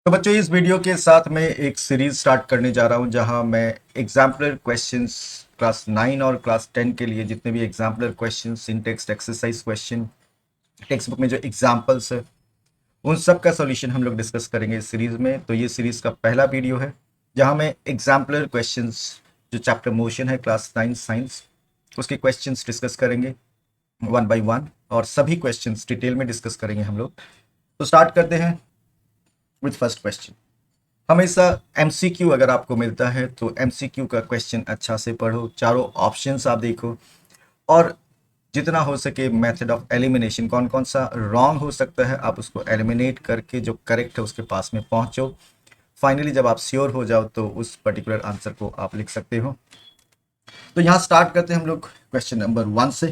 तो बच्चों इस वीडियो के साथ मैं एक सीरीज स्टार्ट करने जा रहा हूं जहां मैं एग्जाम्पलर क्वेश्चंस क्लास 9 और क्लास 10 के लिए जितने भी exemplar questions in text exercise question text book में जो एग्जाम्पल्स है उन सब का सॉल्यूशन हम लोग डिस्कस करेंगे इस सीरीज में। तो ये सीरीज का पहला वीडियो है जहां मैं एग्जाम्पलर क्वेश्चंस जो चैप्टर मोशन है क्लास 9 साइंस उसके क्वेश्चंस डिस्कस करेंगे वन बाय वन और सभी क्वेश्चंस डिटेल में डिस्कस करेंगे हम लोग। तो स्टार्ट करते हैं विथ फर्स्ट क्वेश्चन। हमेशा एमसीक्यू अगर आपको मिलता है तो एमसीक्यू का क्वेश्चन अच्छा से पढ़ो, चारों ऑप्शंस आप देखो और जितना हो सके मेथड ऑफ एलिमिनेशन कौन कौन सा रॉन्ग हो सकता है आप उसको एलिमिनेट करके जो करेक्ट है उसके पास में पहुंचो। फाइनली जब आप श्योर हो जाओ तो उस पर्टिकुलर आंसर को आप लिख सकते हो। तो यहाँ स्टार्ट करते हैं हम लोग क्वेश्चन नंबर 1 से।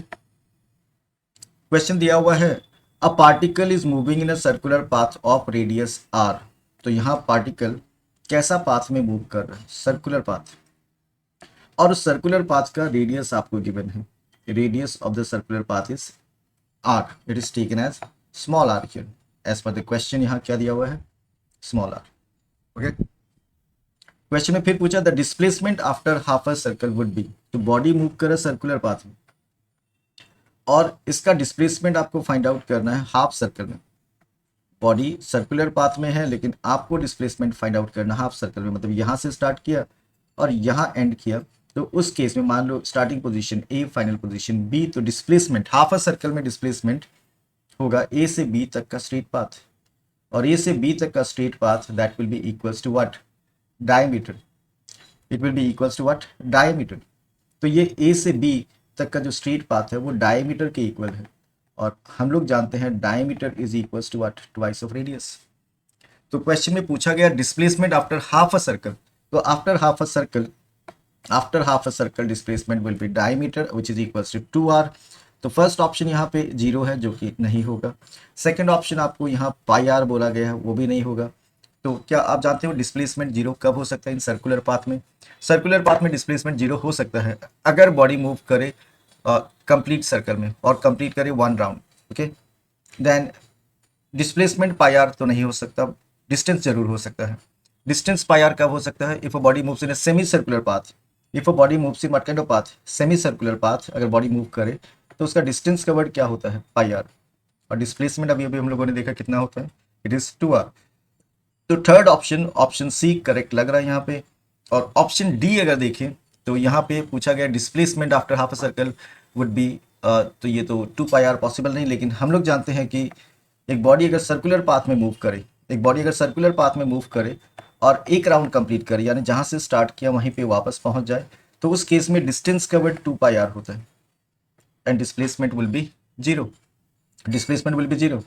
क्वेश्चन दिया हुआ है a particle is moving in a circular path of radius R. तो यहाँ पार्टिकल कैसा पाथ में मूव कर रहा है, सर्कुलर पाथ, और उस सर्कुलर पाथ का रेडियस आपको गिवन है। Radius of the circular path is R, it is taken as small R here as per the question. यहाँ क्या दिया हुआ है, स्मॉल आर। ओके, क्वेश्चन में फिर पूछा the displacement after half a circle would be. तो बॉडी मूव कर रहा सर्कुलर पाथ में और इसका डिस्प्लेसमेंट आपको फाइंड आउट करना है हाफ सर्कल में। बॉडी सर्कुलर पाथ में है लेकिन आपको डिस्प्लेसमेंट फाइंड आउट करना हाफ सर्कल में, मतलब यहां से स्टार्ट किया और यहां एंड किया। तो उस केस में मान लो starting position A, final position B, तो डिस्प्लेसमेंट हाफ अ सर्कल में डिस्प्लेसमेंट होगा ए से बी तक का स्ट्रेट पाथ, और ए से बी तक का straight path that will be equals to what, diameter. It will be equals to what, diameter. तो ये ए से बी तक का जो स्ट्रेट पाथ है वो डायमीटर के इक्वल है, और हम लोग जानते हैं diameter is equals to what, twice of radius. तो क्वेश्चन में पूछा गया displacement after half a circle. तो after half a circle displacement will be diameter which is equals to 2r। तो फर्स्ट ऑप्शन यहाँ पे जीरो है जो कि नहीं होगा। सेकंड ऑप्शन आपको यहाँ पाई आर बोला गया है वो भी नहीं होगा। तो क्या आप जानते हो डिस्प्लेसमेंट जीरो कब हो सकता है इन सर्कुलर पाथ में? सर्कुलर पाथ में डिस्प्लेसमेंट जीरो हो सकता है अगर बॉडी मूव करे कंप्लीट सर्कल में और कंप्लीट करे 1 round. Okay, then displacement pi R तो नहीं हो सकता, डिस्टेंस जरूर हो सकता है। डिस्टेंस पाई आर कब हो सकता है? If a body moves in a semi circular path. If a body moves in what kind of path, semi circular path. अगर बॉडी मूव करे तो उसका डिस्टेंस कवर्ड क्या होता है, पाई आर, और डिस्प्लेसमेंट अभी अभी हम लोगों ने देखा कितना होता है, इट इज 2r। तो third option, option C correct लग रहा है यहाँ पे। और ऑप्शन डी अगर देखें तो यहाँ पे पूछा गया displacement after half a circle would be, तो ये तो 2 पाई आर पॉसिबल नहीं, लेकिन हम लोग जानते हैं कि एक बॉडी अगर सर्कुलर पाथ में मूव करे, एक बॉडी अगर सर्कुलर पाथ में मूव करे और एक राउंड कंप्लीट करे, यानी जहां से स्टार्ट किया वहीं पे वापस पहुंच जाए, तो उस केस में डिस्टेंस कवर्ड 2 पाई आर होता है and displacement will be zero. Displacement will be zero.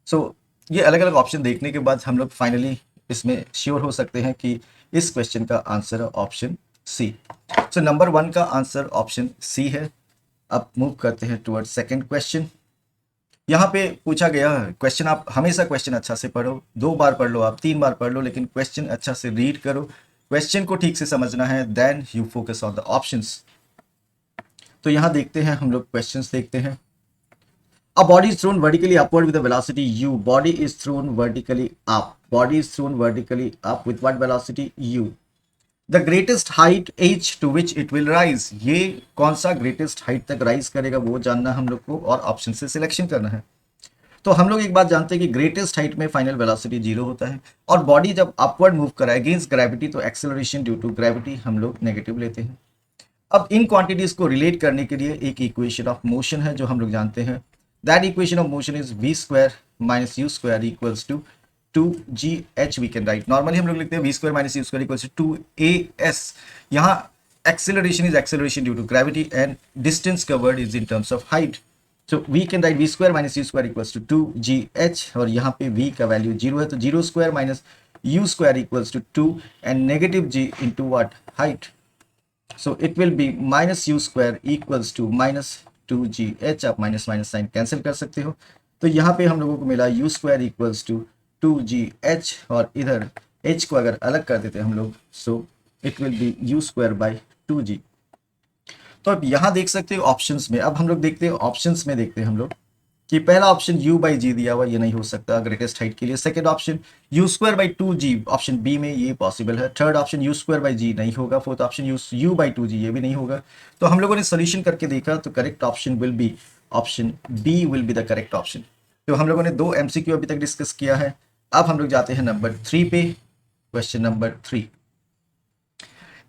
So ये अलग अलग ऑप्शन देखने के बाद हम लोग फाइनली इसमें श्योर हो सकते हैं कि इस क्वेश्चन का आंसर है ऑप्शन सी। सो नंबर 1 का आंसर ऑप्शन सी है। अब मूव करते हैं टुवर्ड सेकंड क्वेश्चन। यहाँ पे पूछा गया क्वेश्चन, आप हमेशा क्वेश्चन अच्छा से पढ़ो, 2 बार पढ़ लो, आप 3 बार पढ़ लो, लेकिन क्वेश्चन अच्छा से रीड करो, क्वेश्चन को ठीक से समझना है, then you focus on the options. तो यहाँ देखते हैं हम लोग, क्वेश्चंस देखते हैं। A body is thrown vertically upward with a velocity u. Body is thrown vertically up. Body is thrown vertically up with what velocity u? The greatest height h to which it will rise. ये कौन सा greatest height तक rise करेगा वो जानना हम लोग को, और ऑप्शन से सिलेक्शन करना है। तो हम लोग एक बात जानते हैं कि ग्रेटेस्ट हाइट में फाइनल वेलोसिटी जीरो होता है, और बॉडी जब अपवर्ड मूव कराए अगेंस्ट ग्रेविटी तो एक्सेलरेशन ड्यू टू ग्रेविटी हम लोग नेगेटिव लेते हैं। अब इन क्वांटिटीज को रिलेट करने के लिए एक इक्वेशन ऑफ मोशन है जो हम लोग जानते हैं, that equation of motion is v square minus u square equals to 2gh। We can write, normally हम लोग लिखते हैं v square minus u square equals to 2as। यहाँ acceleration is acceleration due to gravity and distance covered is in terms of height. So we can write v square minus u square equals to 2gh, और यहाँ पे v का value zero है तो zero square minus u square equals to 2 and negative g into what, height. So it will be minus u square equals to minus 2gh। आप minus minus sign cancel कर सकते हो, तो यहाँ पे हम लोगों को मिला u square equals to 2gh, और इधर h को अगर अलग कर देते हम लोग, so it will B u square by 2g। तो अब यहाँ देख सकते हो ऑप्शंस में, अब हम लोग देखते हैं ऑप्शंस में, देखते हैं हम लोग कि पहला ऑप्शन u बाई जी दिया हुआ, ये नहीं हो सकता ग्रेटेस्ट हाइट के लिए। Second option u square by 2g, option B में ये पॉसिबल है। Third option u square by G नहीं होगा। Fourth option u by 2g, ये भी नहीं होगा। तो हम लोगों ने सोल्यूशन करके देखा तो correct option will be option B will be the correct option. तो हम लोगों ने 2 MCQ अभी तक डिस्कस किया है। अब हम लोग जाते हैं नंबर 3 पे। क्वेश्चन नंबर 3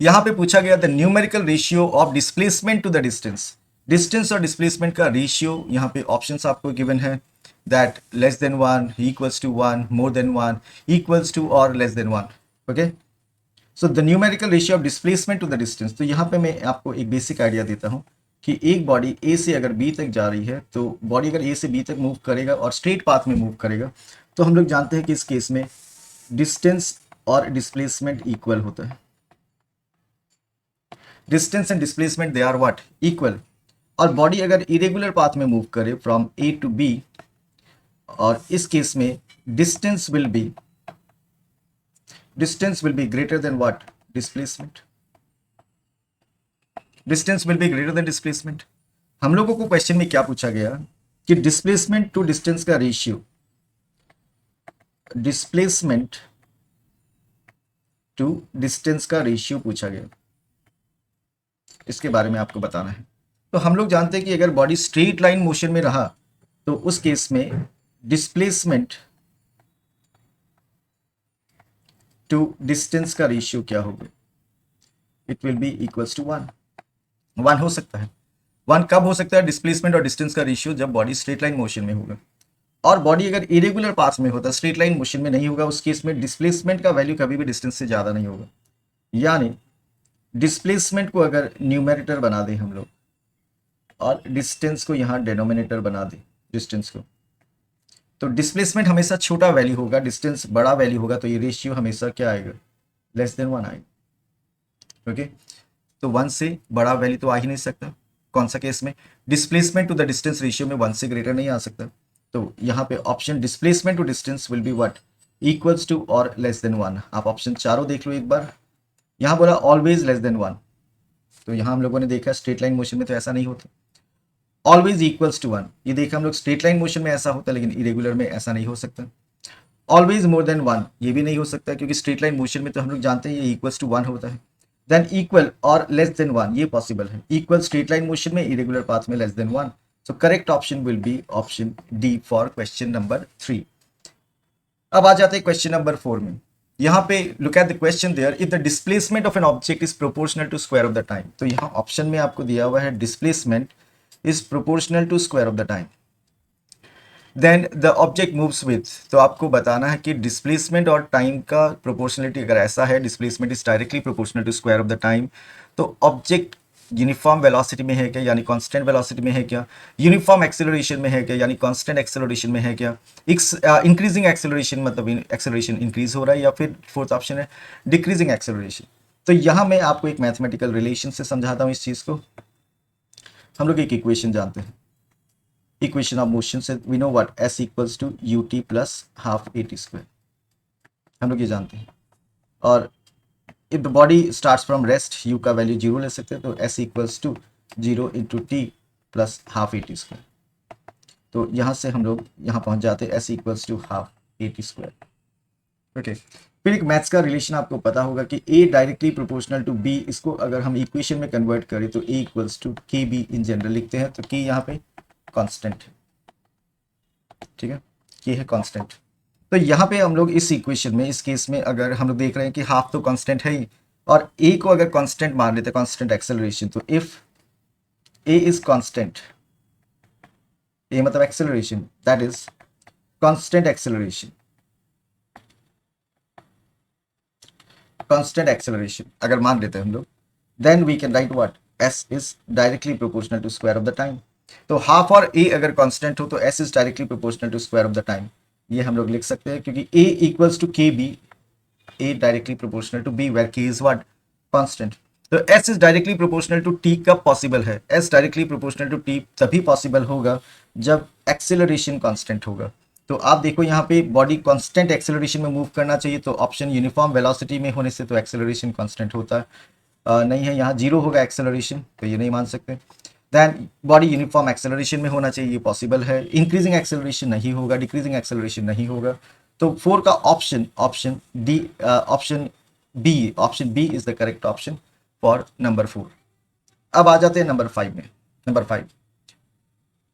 यहाँ पे पूछा गया the numerical ratio of displacement to the distance. Distance और डिस्प्लेसमेंट का रेशियो यहाँ पे ऑप्शंस आपको गिवन है that less than 1, equals to 1, more than 1, equals to और less than 1। Okay, so the numerical ratio of displacement to the distance. तो यहाँ पे मैं आपको एक बेसिक आइडिया देता हूँ कि एक बॉडी ए से अगर बी तक जा रही है, तो बॉडी अगर ए से बी तक मूव करेगा और स्ट्रेट पाथ में मूव करेगा, तो हम लोग जानते हैं कि इस केस में डिस्टेंस और डिस्प्लेसमेंट इक्वल होता है। Distance and displacement they are what, equal. और बॉडी अगर इरेगुलर पाथ में मूव करे फ्रॉम ए टू बी, और इस केस में distance will be greater than what, displacement. Distance will be greater than displacement. हम लोगों को क्वेश्चन में क्या पूछा गया कि डिस्प्लेसमेंट टू डिस्टेंस का रेशियो, डिस्प्लेसमेंट टू डिस्टेंस का रेशियो पूछा गया, इसके बारे में आपको बताना है। तो हम लोग जानते हैं कि अगर बॉडी स्ट्रेट लाइन मोशन में रहा तो उस केस में डिस्प्लेसमेंट टू डिस्टेंस का रेशियो क्या होगा, it will be equals to 1। 1 हो सकता है। 1 कब हो सकता है डिस्प्लेसमेंट और डिस्टेंस का रेशियो, जब बॉडी स्ट्रेट लाइन मोशन में होगा। और बॉडी अगर इरेगुलर पाथ में होता, स्ट्रेट लाइन मोशन में नहीं होगा, उस केस में डिस्प्लेसमेंट का वैल्यू कभी भी डिस्टेंस से ज्यादा नहीं होगा। यानी डिस्प्लेसमेंट को अगर न्यूमेरेटर बना दें हम लोग और डिस्टेंस को यहाँ डिनोमिनेटर बना दें, डिस्टेंस को, तो डिस्प्लेसमेंट हमेशा छोटा वैल्यू होगा, डिस्टेंस बड़ा वैल्यू होगा, तो ये रेशियो हमेशा क्या आएगा, लेस देन 1 आएगा। ओके, तो 1 से बड़ा वैल्यू तो आ ही नहीं सकता। कौन सा केस में, displacement to the distance ratio में 1 से ग्रेटर नहीं आ सकता। तो यहाँ पे option displacement to distance will be what, equals to और लेस देन 1। आप ऑप्शन चारों देख लो एक बार। यहाँ बोला ऑलवेज लेस देन 1, तो यहाँ हम लोगों ने देखा स्ट्रेट लाइन मोशन में तो ऐसा नहीं होता। ऑलवेज इक्वल्स टू 1, ये देखा हम लोग स्ट्रेट लाइन मोशन में ऐसा होता है, लेकिन इरेगुलर में ऐसा नहीं हो सकता। ऑलवेज मोर देन 1, ये भी नहीं हो सकता, क्योंकि स्ट्रेट लाइन मोशन में तो हम लोग जानते हैं ये इक्वल्स टू 1 होता है। देन इक्वल और लेस देन 1, ये पॉसिबल है। इक्वल स्ट्रेट लाइन मोशन में, इरेगुलर पाथ में less than 1। So correct option will be option D for question number 3। अब आ जाते हैं क्वेश्चन नंबर 4 में। यहाँ पे look at the question there, if the displacement of an object is proportional to square of the time. तो यहाँ option में आपको दिया हुआ है displacement is proportional to square of the time, then the object moves with. तो आपको बताना है कि डिस्प्लेसमेंट और टाइम का प्रोपोर्शनलिटी अगर ऐसा है, displacement is directly proportional to square of the time, तो ऑब्जेक्ट यूनिफॉर्म वेलोसिटी में है क्या, यानी कांस्टेंट वेलोसिटी में है क्या, यूनिफॉर्म एक्सेलरेशन में है क्या, यानी कांस्टेंट एक्सेलरेशन में है क्या, इंक्रीजिंग एक्सेलरेशन मतलब एक्सेलरेशन इंक्रीज हो रहा है, या फिर फोर्थ ऑप्शन है डिक्रीजिंग एक्सेलरेशन। तो यहाँ मैं आपको एक मैथमेटिकल रिलेशन से समझाता हूँ इस चीज़ को। हम लोग एक इक्वेशन जानते हैं, इक्वेशन ऑफ मोशन से we know what, s equals to u t plus half a t square, हम लोग ये जानते हैं। और if the body starts from rest, u का वैल्यू 0 ले सकते हैं, तो s equals to 0 into t plus half a t square. तो यहाँ से हम लोग यहाँ पहुँच जाते हैं, s equals to half a t square. Okay, फिर एक मैथ्स का रिलेशन आपको पता होगा कि a directly proportional to b, इसको अगर हम इक्वेशन में कन्वर्ट करें तो a equals to k be in general लिखते हैं। तो k यहाँ पे कांस्टेंट है, ठीक है, ये है कांस्टेंट। तो यहाँ पे हम लोग इस इक्वेशन में, इस केस में अगर हम लोग देख रहे हैं कि हाफ तो कांस्टेंट है ही, और a को अगर कांस्टेंट मान लेते हैं, कांस्टेंट एक्सेलरेशन, तो if a is constant, a मतलब acceleration, that is constant acceleration, constant acceleration अगर मान लेते हैं हम लोग, then we can write what, s is directly proportional to square of the time. तो हाफ और a अगर कांस्टेंट हो तो s is directly proportional to square of the time, ये हम लोग लिख सकते हैं, क्योंकि a equals to k b, a directly proportional to b where k is what, constant. तो s is directly proportional to t कब पॉसिबल है, s directly proportional to t तभी पॉसिबल होगा जब एक्सेलरेशन कांस्टेंट होगा। तो आप देखो यहाँ पे बॉडी कांस्टेंट एक्सेलरेशन में मूव करना चाहिए, तो ऑप्शन यूनिफॉर्म वेलोसिटी में होने से तो एक्सेलरेशन कांस्टेंट होता है नहीं है, यहाँ 0 होगा एक्सेलरेशन, तो ये नहीं मान सकते। देन बॉडी यूनिफॉर्म एक्सेलरेशन में होना चाहिए, ये पॉसिबल है। इंक्रीजिंग एक्सेलरेशन नहीं होगा, डिक्रीजिंग एक्सेलरेशन नहीं होगा। तो 4 का option option D option B is the correct option for number 4। अब आ जाते हैं नंबर 5 में। Number 5,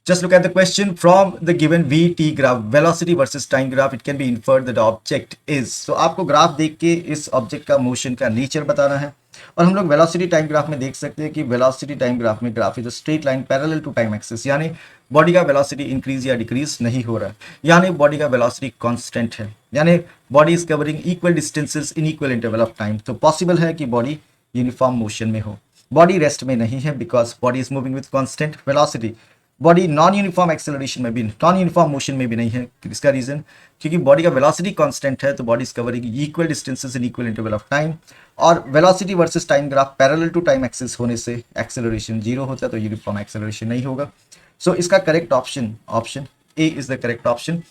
just look at the question from the given vt graph, velocity versus time graph, it can be inferred that the object is, so आपको graph देख के इस object का मोशन का नेचर बताना है। और हम लोग वेलोसिटी टाइम ग्राफ में देख सकते हैं कि वेलोसिटी टाइम ग्राफ में graph is a straight line parallel to time axis, यानी बॉडी का वेलोसिटी इंक्रीज या डिक्रीज नहीं हो रहा है, यानी बॉडी का वेलोसिटी कांस्टेंट है, यानी body is covering equal distances in equal interval of time. तो पॉसिबल है कि बॉडी यूनिफॉर्म मोशन में हो, बॉडी रेस्ट में नहीं है because body is moving with constant velocity. Body non uniform acceleration में भी, नॉन यूनिफॉर्म मोशन में भी नहीं है। इसका रीजन क्योंकि बॉडी का वेलोसिटी कांस्टेंट है, तो body is covering equal distances in equal interval of time. और velocity versus time graph parallel to time axis होने से एक्सेलरेशन जीरो होता है, तो यूनिफॉर्म एक्सेलरेशन नहीं होगा। सो इसका correct option option A is the correct option.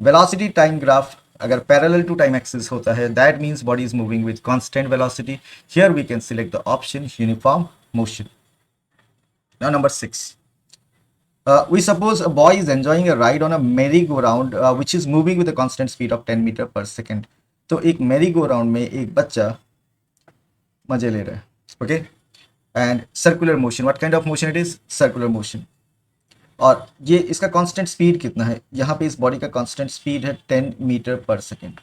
Velocity time graph अगर पैरेलल टू टाइम एक्सिस होता है, that means body is moving with constant velocity. Here we can select the option uniform motion. Now number 6, we suppose a boy is enjoying a ride on a merry-go-round which is moving with a constant speed of 10 metre per second. तो एक merry go round में एक बच्चा मजे ले रहा है, okay, and circular motion, what kind of motion it is, circular motion. और ये इसका कांस्टेंट स्पीड कितना है, यहाँ पे इस बॉडी का कांस्टेंट स्पीड है 10 metre per second.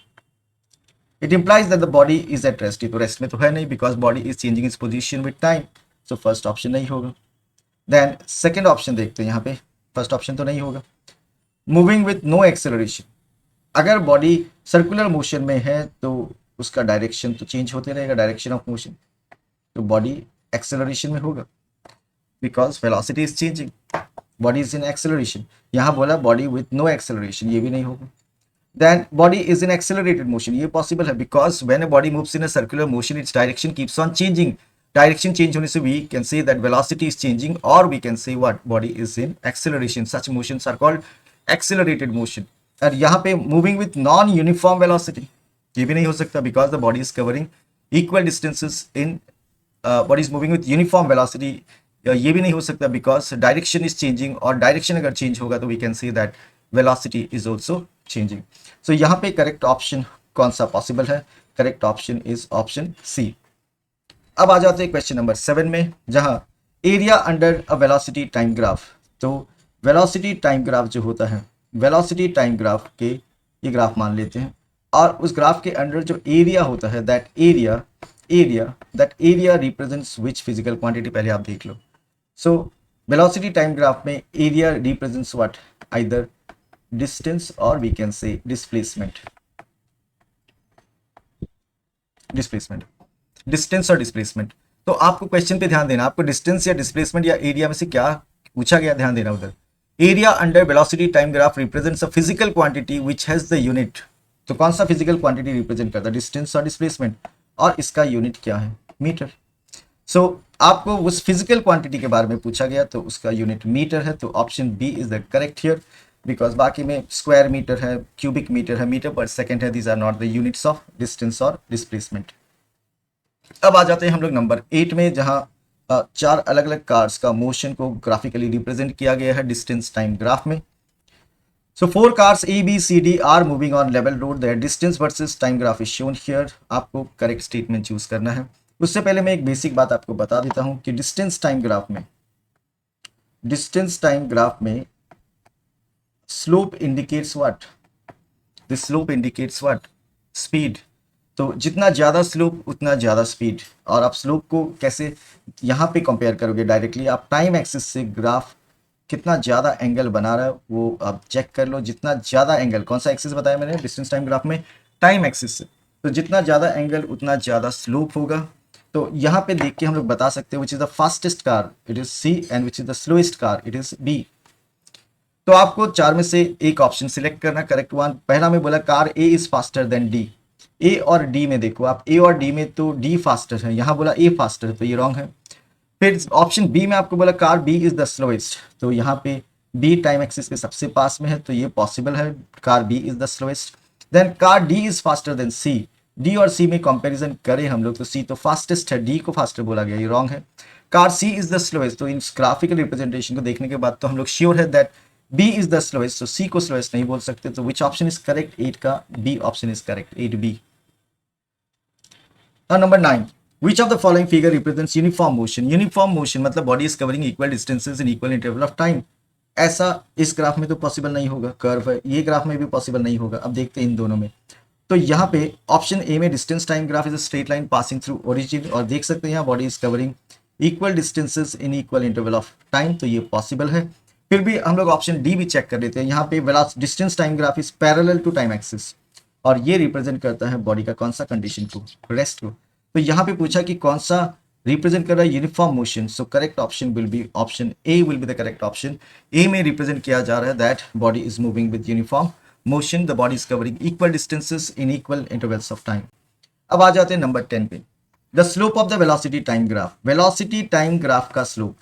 It implies that the body is at rest, तो रेस्ट में तो है नहीं because body is changing its position with time, so first option नहीं होगा। देन सेकेंड ऑप्शन देखते हैं, यहाँ पे फर्स्ट ऑप्शन तो नहीं होगा। मूविंग विथ नो एक्सेलरेशन, अगर बॉडी सर्कुलर मोशन में है तो उसका डायरेक्शन तो चेंज होते रहेगा, डायरेक्शन ऑफ मोशन, तो बॉडी एक्सेलरेशन में होगा because velocity is changing, body is in acceleration. यहाँ बोला बॉडी विथ नो एक्सेलरेशन, ये भी नहीं होगा। Then body is in accelerated motion, ये पॉसिबल है because when a body moves in a circular motion its direction keeps on changing, direction change होने से we can say that velocity is changing, और we can say what, body is in acceleration, such motions are called accelerated motion. और यहाँ पे moving with non uniform velocity, ये भी नहीं हो सकता because the body is covering equal distances in, body is moving with uniform velocity, ये भी नहीं हो सकता बिकॉज डायरेक्शन इज चेंजिंग, और डायरेक्शन अगर चेंज होगा तो we can say that velocity is also changing. So यहाँ पे करेक्ट ऑप्शन कौन सा पॉसिबल है, correct option is option C. अब आ जाते हैं क्वेश्चन नंबर 7 में, जहां area under a velocity time graph. तो वेलोसिटी टाइम ग्राफ जो होता है, वेलोसिटी टाइम ग्राफ के ये ग्राफ मान लेते हैं, और उस ग्राफ के अंडर जो एरिया होता है, that area represents which physical quantity, पहले आप देख लो। सो वेलोसिटी टाइम ग्राफ में area represents what, either distance और we can say displacement, distance और डिस्प्लेसमेंट। तो आपको क्वेश्चन पे ध्यान देना, आपको डिस्टेंस या डिस्प्लेसमेंट या एरिया में से क्या पूछा गया, ध्यान देना उधर। Area under velocity time graph represents a physical quantity which has the unit, तो कौन सा फिजिकल क्वांटिटी रिप्रेजेंट करता है, डिस्टेंस और डिस्प्लेसमेंट, और इसका यूनिट क्या है, मीटर। सो आपको उस फिजिकल क्वांटिटी के बारे में पूछा गया, तो उसका यूनिट मीटर है, तो option B is the correct here because बाकी में स्क्वायर मीटर है, क्यूबिक मीटर है, मीटर पर सेकेंड है, these are not the units of distance और डिस्प्लेसमेंट। अब आ जाते हैं हम लोग नंबर 8 में, जहां 4 अलग अलग कार्स का मोशन को ग्राफिकली रिप्रेजेंट किया गया है डिस्टेंस टाइम ग्राफ में। सो 4 cars A, B, C, D are moving on level road. Their distance versus time graph is shown here. आपको करेक्ट स्टेटमेंट चूज करना है। उससे पहले मैं एक बेसिक बात आपको बता देता हूं कि डिस्टेंस टाइम ग्राफ में slope indicates what, the slope indicates what, speed. तो जितना ज़्यादा स्लोप उतना ज़्यादा स्पीड। और आप स्लोप को कैसे यहाँ पे कंपेयर करोगे, डायरेक्टली आप टाइम एक्सिस से ग्राफ कितना ज़्यादा एंगल बना रहा है वो आप चेक कर लो। जितना ज़्यादा एंगल, कौन सा एक्सिस बताया मैंने डिस्टेंस टाइम ग्राफ में, टाइम एक्सिस से, तो जितना ज़्यादा एंगल उतना ज़्यादा स्लोप होगा। तो यहाँ पे देख के हम लोग बता सकते हैं which is the fastest car, it is C, and which is the slowest car, it is B. तो आपको 4 में से एक ऑप्शन सिलेक्ट करना, करेक्ट वन। पहला में बोला car A is faster than D, A और डी में देखो आप, ए और डी में तो डी फास्टर है, यहाँ बोला ए फास्टर, तो ये रॉन्ग है। फिर ऑप्शन बी में आपको बोला car B is the slowest, तो यहाँ पे बी टाइम एक्सिस के सबसे पास में है, तो ये पॉसिबल है, car B is the slowest. Then car D is faster than C, D और सी में कंपैरिजन करें हम लोग तो सी तो फास्टेस्ट है, डी को फास्टर बोला गया, ये रॉन्ग है। Car C is the slowest, तो इन ग्राफिकल रिप्रेजेंटेशन को देखने के बाद तो हम लोग श्योर है that B is the slowest, तो सी को स्लोएस्ट नहीं बोल सकते, तो विच ऑप्शन इज करेक्ट, 8 का B option is correct, 8B. Number 9, which of the following figure represents uniform motion? Uniform motion मतलब body is covering equal distances in equal interval of time. ऐसा इस graph में तो possible नहीं होगा, curve है, ये ग्राफ में भी पॉसिबल नहीं होगा. अब देखते हैं इन दोनों में. तो यहाँ पे ऑप्शन ए में distance time graph is a straight line passing through origin, और देख सकते हैं यहाँ body is covering equal distances in equal interval of time, तो ये पॉसिबल है. फिर भी हम लोग ऑप्शन डी भी चेक कर लेते हैं. यहाँ पे distance time graph is parallel to time axis, और ये रिप्रेजेंट करता है बॉडी का कौन सा कंडीशन को, रेस्ट को. तो यहाँ पे पूछा कि कौन सा रिप्रेजेंट कर रहा है uniform motion, so correct option will be option A will be the correct option. A में रिप्रेजेंट किया जा रहा है that body is moving with uniform motion, the body is covering equal distances in equal intervals of time. अब आ जाते हैं number 10 पे. The slope of the velocity time graph. Velocity time graph का स्लोप,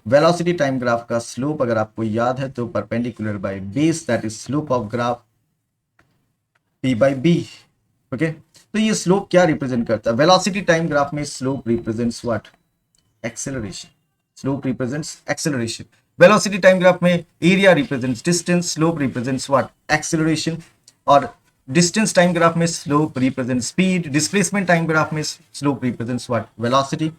वेलोसिटी टाइम ग्राफ का slope अगर आपको याद है तो perpendicular by base, that is slope of graph p by b. Okay, तो ये स्लोप क्या रिप्रेजेंट करता है? वेलोसिटी टाइम ग्राफ में slope represents what? Acceleration. Slope represents acceleration. Velocity time graph में area represents distance, slope represents what? Acceleration. और distance time graph में slope represents speed, displacement time graph में slope represents what? Velocity.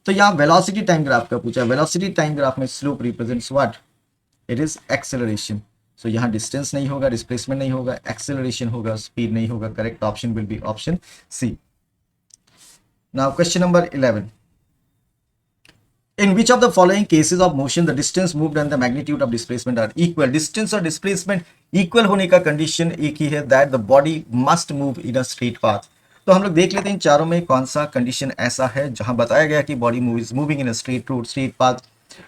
तो यहाँ velocity time graph का पूछा, velocity time graph में slope represents what? It is acceleration. So यहाँ distance नहीं होगा, डिस्प्लेसमेंट नहीं होगा, एक्सेलरेशन होगा, स्पीड नहीं होगा. Correct option will be option C. Now question number 11. In which of the following cases of motion the distance moved and the magnitude of displacement are equal? Distance और displacement equal होने का condition एक ही है, that the body must move in a straight path. तो हम लोग देख लेते हैं इन चारों में कौन सा कंडीशन ऐसा है जहां बताया गया कि body is moving in a straight road, straight path.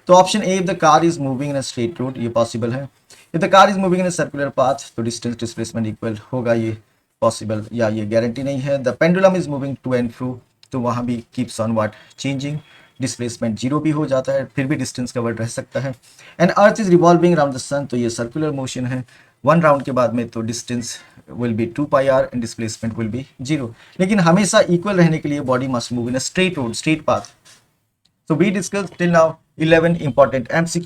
तो option A, if the car is moving in a straight road, ये पॉसिबल है. If the car is moving in a circular path, तो डिस्टेंस डिस्प्लेसमेंट इक्वल होगा, ये possible या ये guarantee नहीं है. The pendulum is moving to and fro, तो वहां भी keeps on what? Changing. Displacement zero भी हो जाता है, फिर भी डिस्टेंस कवर्ड रह सकता है. And earth is revolving around the sun, तो ये सर्कुलर मोशन है. 1 राउंड के बाद में तो distance will B 2πr and displacement will B 0. लेकिन हमेशा इक्वल रहने के लिए body must move in a straight road, straight path. So we discussed till now 11 important MCQ